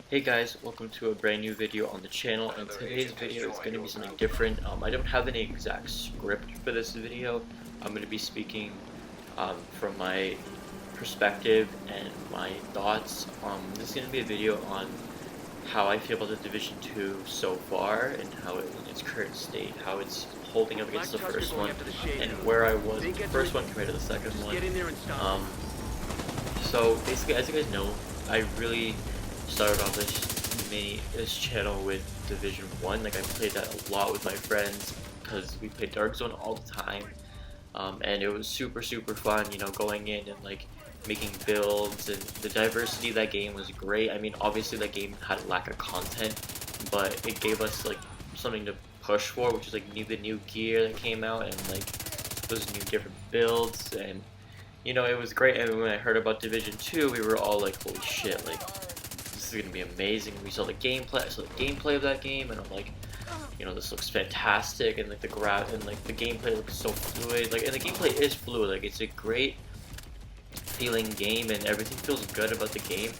Hey guys, welcome to a brand new video on the channel, and today's video is going to be something different. I don't have any exact script for this video. I'm going to be speaking from my perspective and my thoughts. This is going to be a video on how I feel about the Division 2 so far, and how it in its current state, how it's holding up against the first one, and where I was with the first one compared to the second one. So basically, as you guys know, I really started off this channel with Division 1. Like, I played that a lot with my friends because we played Dark Zone all the time, and it was super fun, you know, going in and like making builds, and the diversity of that game was great. I mean, obviously that game had a lack of content, but it gave us like something to push for, which is like the new gear that came out, and like those new different builds, and you know, it was great. And when I heard about Division 2, we were all like, holy shit, like, this is gonna be amazing. We saw the gameplay of that game, and I'm like, you know, this looks fantastic, and like the gameplay looks so fluid. Like, and the gameplay is fluid. Like, it's a great feeling game, and everything feels good about the game.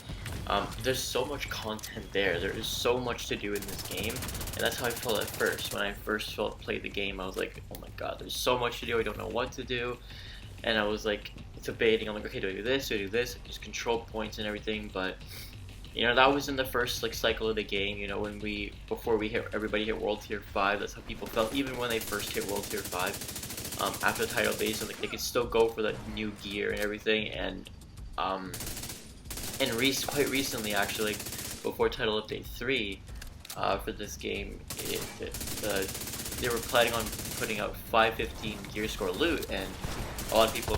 There's so much content there. There is so much to do in this game, and that's how I felt at first. When I first played the game, I was like, oh my god, there's so much to do. I don't know what to do. And I was like debating. I'm like, okay, do I do this? Do I do this? Just control points and everything. But you know, that was in the first like cycle of the game. You know, before everybody hit World Tier 5. That's how people felt, even when they first hit World Tier 5. After the title base, and like they could still go for the new gear and everything. And quite recently, actually, like, before Title Update 3, for this game, they were planning on putting out 515 gear score loot, and a lot of people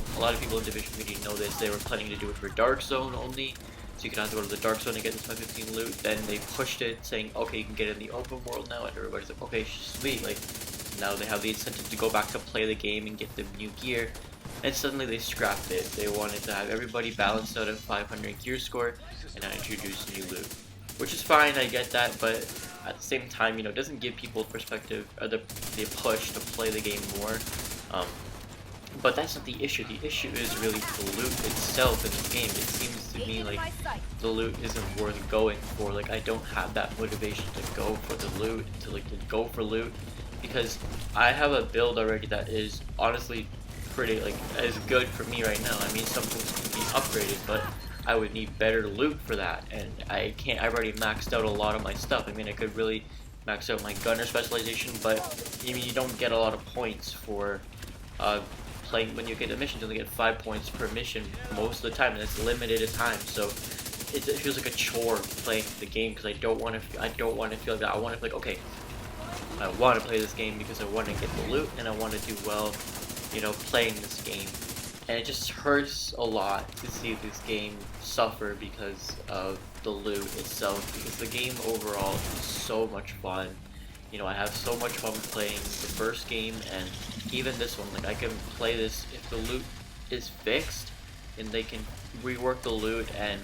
in Division community know this. They were planning to do it for Dark Zone only, so you can have to go to the Dark Zone and get this 515 loot. Then they pushed it, saying, okay, you can get it in the open world now, and everybody's like, okay, sweet, like, now they have the incentive to go back to play the game and get the new gear. And suddenly they scrapped it. They wanted to have everybody balanced out at 500 gear score, and not introduce new loot. Which is fine, I get that, but at the same time, you know, it doesn't give people perspective, or the push to play the game more. But that's not the issue. The issue is really the loot itself in this game. It seems to me like the loot isn't worth going for. Like, I don't have that motivation to go for the loot, to go for loot, because I have a build already that is honestly pretty, like, as good for me right now. I mean, some things can be upgraded, but I would need better loot for that, and I can't. I've already maxed out a lot of my stuff. I mean, I could really max out my gunner specialization, but I mean, you don't get a lot of points for playing. When you get a mission, you only get 5 points per mission most of the time, and it's limited at time. So it feels like a chore playing the game, because I don't want to. I don't want to feel like that. I want to be like, okay, I want to play this game because I want to get the loot and I want to do well, you know, playing this game. And it just hurts a lot to see this game suffer because of the loot itself, because the game overall is so much fun. You know, I have so much fun playing the first game, and even this one. Like, I can play this if the loot is fixed, and they can rework the loot and,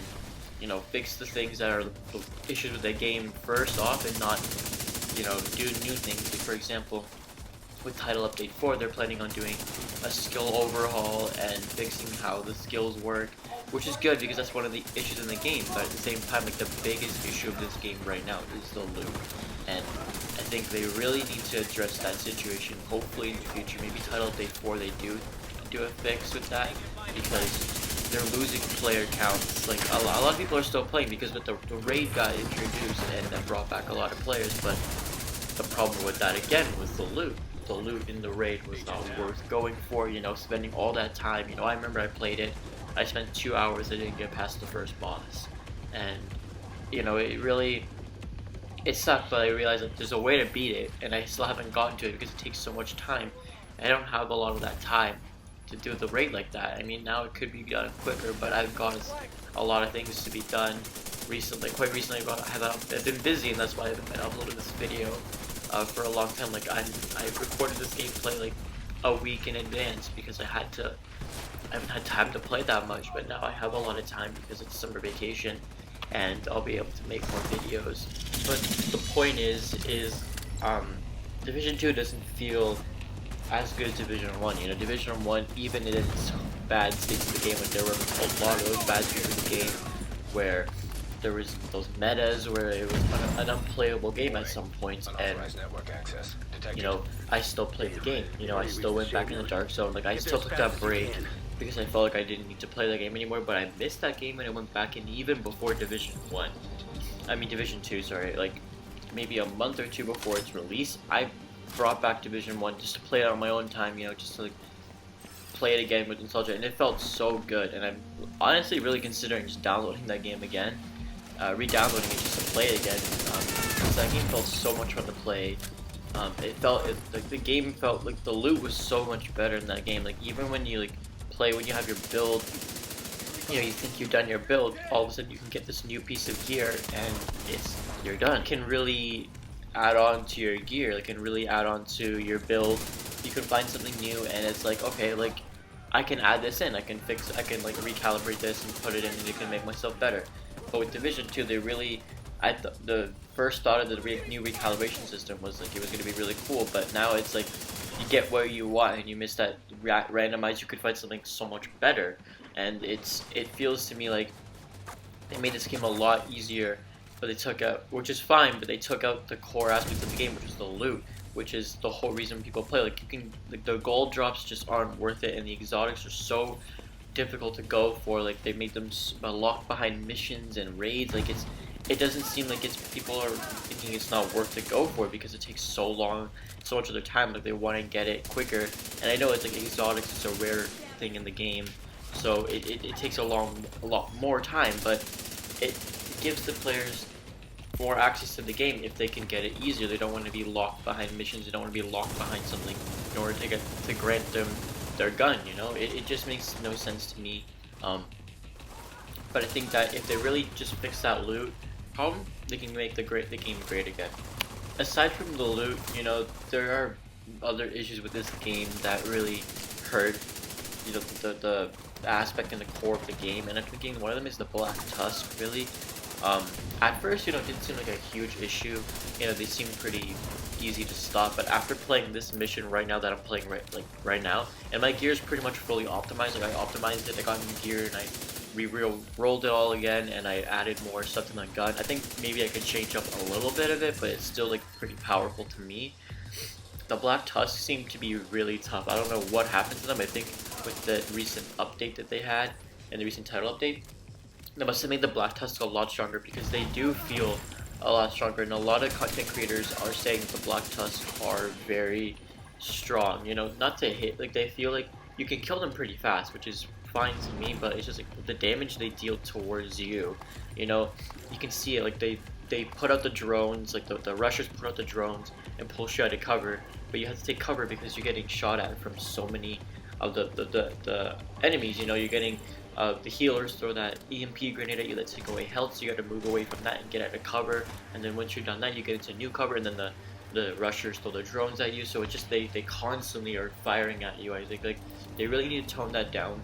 you know, fix the things that are the issues with the game first off, and not, you know, do new things. Like, for example, with Title Update 4, they're planning on doing a skill overhaul and fixing how the skills work, which is good because that's one of the issues in the game. But at the same time, like, the biggest issue of this game right now is the loot, and I think they really need to address that situation. Hopefully in the future, maybe Title Update 4, they do a fix with that, because they're losing player counts. Like, a lot of people are still playing because with the raid got introduced and that brought back a lot of players, but the problem with that again was the loot. The loot in the raid was not worth going for, you know, spending all that time. You know, I remember I played it, I spent 2 hours, I didn't get past the first boss, and you know, it sucked. But I realized that there's a way to beat it, and I still haven't gotten to it because it takes so much time. I don't have a lot of that time to do the raid like that. I mean, now it could be done quicker, but I've got a lot of things to be done recently. Quite recently, I've been busy, and that's why I haven't been uploading this video for a long time. Like, I recorded this gameplay like a week in advance because I haven't had time to play that much, but now I have a lot of time because it's summer vacation, and I'll be able to make more videos. But the point is Division 2 doesn't feel as good as Division 1. You know, Division 1, even in its bad states of the game, like, there were a lot of those bad states of the game where there was those metas where it was an unplayable game at some points, and you know, I still played the game. You know, I still went back in the Dark Zone. Like, I still took that break because I felt like I didn't need to play that game anymore. But I missed that game and I went back in even before Division 2, sorry. Like, maybe a month or two before its release, I brought back Division 1 just to play it on my own time. You know, just to like play it again with nostalgia, and it felt so good. And I'm honestly really considering just downloading that game again, re-downloading it just to play it again. Because that game felt so much fun to play. Like the game felt like the loot was so much better in that game. Like even when you when you have your build, you know, you think you've done your build, all of a sudden you can get this new piece of gear and you're done. You can really add on to your gear, like can really add on to your build. You can find something new and it's like, okay, like I can add this in, I can like recalibrate this and put it in and it can make myself better. But with Division 2, they really, the first thought of the new recalibration system was like it was going to be really cool, but now it's like you get what you want and you miss that randomize. You could find something so much better, and it feels to me like they made this game a lot easier, but they took out, which is fine, but they took out the core aspects of the game, which is the loot, which is the whole reason people play. Like you can, like the gold drops just aren't worth it, and the exotics are so difficult to go for. Like they made them locked behind missions and raids. Like it doesn't seem like people are thinking it's not worth to go for because it takes so long, so much of their time. Like they want to get it quicker, and I know it's like exotics is a rare thing in the game, so it takes a lot more time, but it gives the players more access to the game if they can get it easier. They don't want to be locked behind missions. They don't want to be locked behind something in order to grant them their gun. You know, it just makes no sense to me. But I think that if they really just fix that loot problem, they can make the game great again. Aside from the loot, you know, there are other issues with this game that really hurt, you know, the aspect and the core of the game. And I'm thinking one of them is the Black Tusk. Really, at first, you know, it didn't seem like a huge issue. You know, they seemed pretty easy to stop. But after playing this mission right now that I'm playing right now, and my gear is pretty much fully optimized. Like I optimized it, I got new gear, and I rolled it all again, and I added more stuff to my gun. I think maybe I could change up a little bit of it, but it's still like pretty powerful to me. The Black Tusk seemed to be really tough. I don't know what happened to them. I think with the recent update that they had, and the recent title update, they must have made the Black Tusk a lot stronger because they do feel a lot stronger, and a lot of content creators are saying that the Black Tusk are very strong. You know, not to hit, like they feel like you can kill them pretty fast, which is fine to me, but it's just like the damage they deal towards you. You know, you can see it, like they put out the drones, like the rushers put out the drones and push you out of cover, but you have to take cover because you're getting shot at from so many of the enemies. You know, you're getting the healers throw that EMP grenade at you that take away health, so you got to move away from that and get out of cover, and then once you're done that, you get into new cover, and then the rushers throw the drones at you. So it's just they constantly are firing at you. I think like they really need to tone that down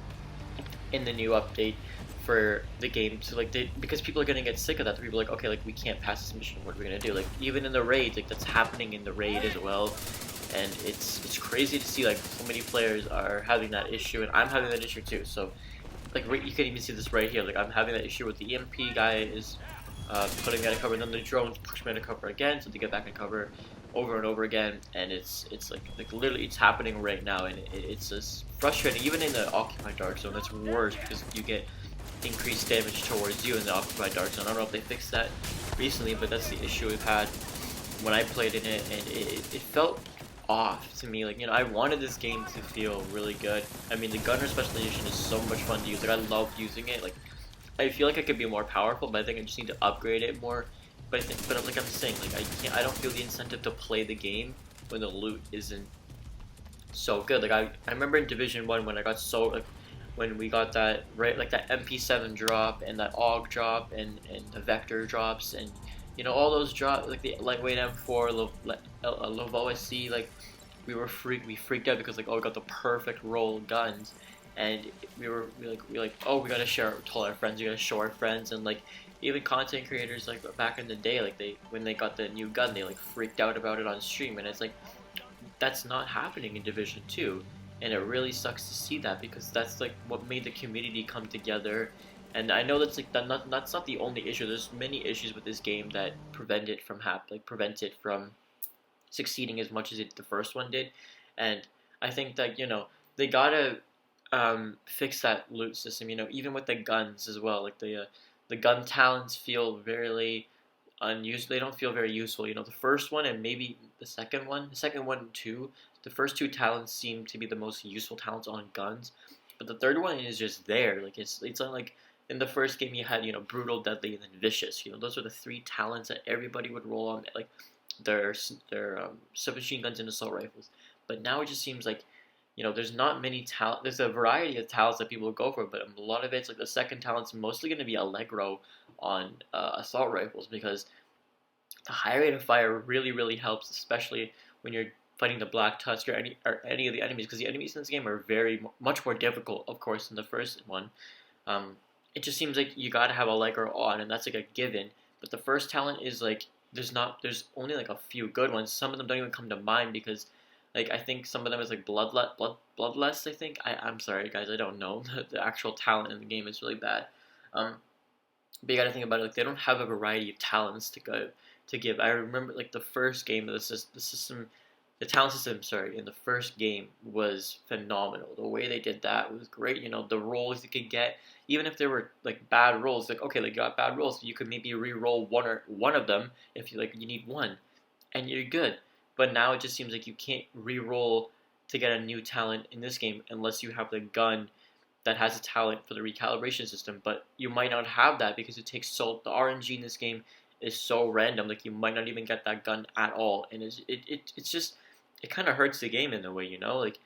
in the new update for the game to because people are gonna get sick of that. People are like, okay, like we can't pass this mission, what are we gonna do? Like even in the raid, like that's happening in the raid as well, and it's crazy to see like so many players are having that issue, and I'm having that issue too. So like you can even see this right here, like I'm having that issue with the EMP guy is putting me out of cover, and then the drones push me out of cover again, so they get back in cover over and over again, and it's like literally it's happening right now, and it's just frustrating. Even in the Occupied Dark Zone, that's worse because you get increased damage towards you in the Occupied Dark Zone. I don't know if they fixed that recently, but that's the issue we've had when I played in it, and it felt off to me. Like, you know, I wanted this game to feel really good. I mean, the Gunner Special Edition is so much fun to use. Like, I love using it. Like, I feel like I could be more powerful, but I think I just need to upgrade it more. But like I'm saying, like I don't feel the incentive to play the game when the loot isn't so good. Like I remember in Division 1 when I got so like when we got that like that MP7 drop and that AUG drop and the Vector drops, and you know all those drops, like the lightweight M4, Laveau SC, like we freaked out because like, oh, we got the perfect roll guns, and we were like, oh, we gotta share, told our friends, we gotta show our friends, and like even content creators like back in the day, like when they got the new gun, they like freaked out about it on stream, and it's like that's not happening in Division 2, and it really sucks to see that because that's like what made the community come together And I know that's like that's not the only issue. There's many issues with this game that prevent it from succeeding as much as the first one did. And I think that they gotta fix that loot system. Even with the guns as well. Like the gun talents feel very unused. They don't feel very useful. The first one and maybe the second one too. The first two talents seem to be the most useful talents on guns, but the third one is just there. Like it's not like in the first game you had brutal, deadly, and then vicious. Those are the three talents that everybody would roll on, like their submachine guns and assault rifles. But now it just seems like there's not many talent. There's a variety of talents that people go for, but a lot of it's like the second talent's mostly going to be Allegro on assault rifles because the high rate of fire really helps, especially when you're fighting the Black Tusk or any of the enemies, because the enemies in this game are much more difficult, of course, than the first one. It just seems like you gotta have Allegro on, and that's like a given. But the first talent is like there's only like a few good ones. Some of them don't even come to mind because like I think some of them is like bloodlust. I think I'm sorry guys, I don't know. The actual talent in the game is really bad. But you gotta think about it. Like they don't have a variety of talents to give. I remember like the first game of the talent system. Sorry, in the first game was phenomenal. The way they did that was great. The rolls you could get, even if there were like bad rolls. Like okay, like you got bad rolls, you could maybe re-roll one of them if you need one, and you're good. But now it just seems like you can't re-roll to get a new talent in this game unless you have the gun that has a talent for the recalibration system, but you might not have that because the RNG in this game is so random. Like you might not even get that gun at all, and it's just it kind of hurts the game in a way. Like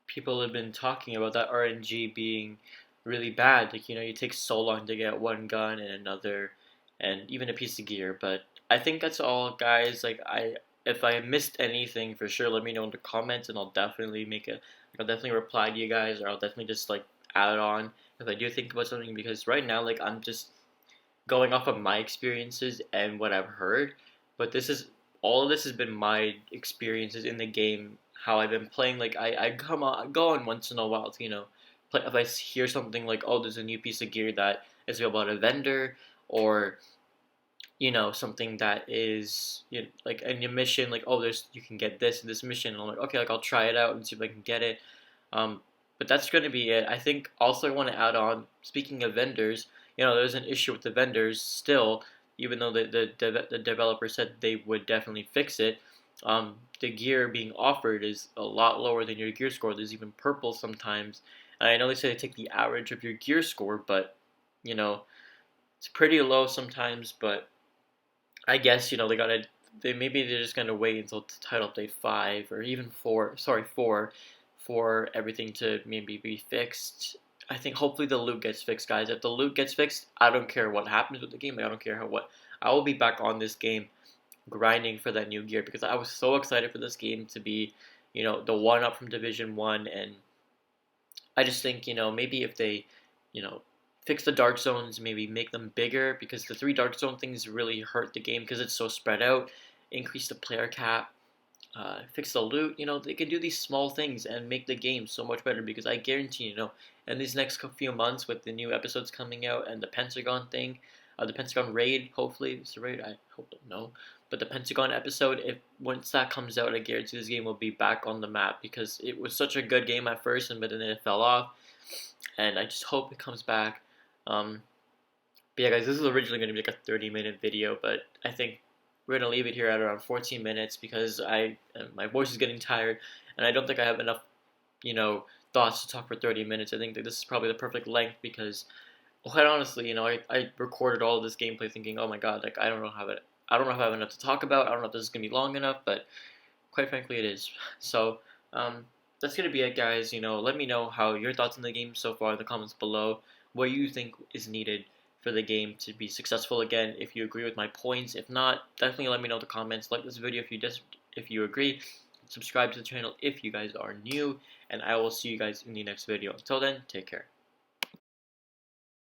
people have been talking about that RNG being really bad. Like you take so long to get one gun and another, and even a piece of gear. But I think that's all, guys. Like if I missed anything, for sure, let me know in the comments, and I'll definitely I'll definitely reply to you guys, or I'll definitely just like add on if I do think about something, because right now like I'm just going off of my experiences and what I've heard, but all of this has been my experiences in the game, how I've been playing. Like I go on once in a while to play if I hear something like, oh, there's a new piece of gear that is about a vendor, or something that is like in your mission, like oh you can get this in this mission, and I'm like okay, like I'll try it out and see if I can get it. But that's going to be it. I think also I want to add on, speaking of vendors, there's an issue with the vendors still, even though the developer said they would definitely fix it. The gear being offered is a lot lower than your gear score. There's even purple sometimes. And I know they say they take the average of your gear score, but it's pretty low sometimes. But I guess maybe they're just gonna wait until Title Update 5 or even 4. Sorry, 4. For everything to maybe be fixed. I think hopefully the loot gets fixed, guys. If the loot gets fixed, I don't care what happens with the game. I don't care I will be back on this game grinding for that new gear, because I was so excited for this game to be, the one up from Division 1, and I just think, maybe if they, fix the dark zones, maybe make them bigger, because the 3 dark zone things really hurt the game because it's so spread out, increase the player cap, fix the loot. They can do these small things and make the game so much better, because I guarantee, in these next few months with the new episodes coming out and the Pentagon thing, the Pentagon raid, hopefully, it's a raid, I hope no, but the Pentagon episode, once that comes out, I guarantee this game will be back on the map, because it was such a good game at first, but then it fell off, and I just hope it comes back. But yeah, guys, this is originally going to be like a 30-minute video, but I think we're going to leave it here at around 14 minutes because my voice is getting tired, and I don't think I have enough, thoughts to talk for 30 minutes. I think that this is probably the perfect length because, quite honestly, I recorded all of this gameplay thinking, oh my god, like I don't know if I have enough to talk about. I don't know if this is going to be long enough, but quite frankly, it is. So, that's going to be it, guys. Let me know how your thoughts on the game so far in the comments below. What you think is needed for the game to be successful again, if you agree with my points. If not, definitely let me know in the comments. Like this video if you agree. Subscribe to the channel if you guys are new, and I will see you guys in the next video. Until then, take care.